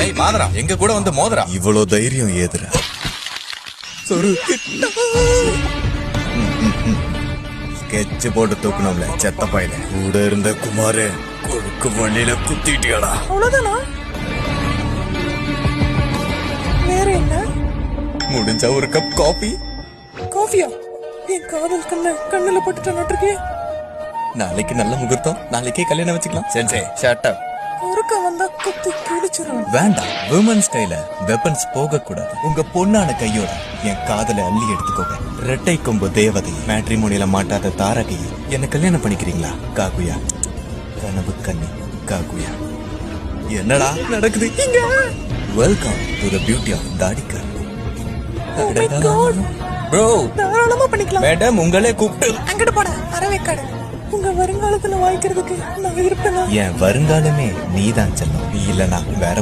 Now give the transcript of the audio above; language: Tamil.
ஏய் மாதரா, எங்க கூட வந்து மோதரா. இவ்வளோ தைரியம் ஏதுரா? சொரு ஸ்கெட்ச் போட்டு தூக்கணும்ல செத்த பையல. கூட இருந்த குமாரு கொழுக்கு வண்டியில குத்திட்டியாடா. அவ்வளவுதானா? வேற என்ன? முடிஞ்சா ஒரு கப் காபி. காஃபியா? என் காதல் கண்ணுல போட்டுட்டு நட்டுருக்கே. நாளைக்கு நல்ல முகூர்த்தம், நாளைக்கே கல்யாணம் வச்சுக்கலாம். சென்சே ஷட் அப். ஒருக்க வந்தா குத்தி கிழிச்சிரும். வேண்டாம், விமன் ஸ்டைல வெப்பன்ஸ் போக கூடாது. உங்க பொண்ணான கையோட என் காதலை அள்ளி எடுத்துக்கோங்க. ரெட்டை கொம்பு தேவதை, மேட்ரிமோனியில மாட்டாத தாரகை, என்ன கல்யாணம் பண்ணிக்கிறீங்களா? காகுயா, கனவு கண்ணி காகுயா. என்னடா நடக்குது இங்க? Welcome to the beauty of தாடிக்கர். ப்ரோ, தாராளமா பண்ணிக்கலாம். மேடம் உங்களே கூப்பிட்டு. அங்கிட்டு போட அறவேக்காடு. உங்க வருங்காலத்துல வாய்க்கிறதுக்கு நான் இருப்பேனா? என் வருங்காலமே நீதான் செல்லும். இல்லனா வேற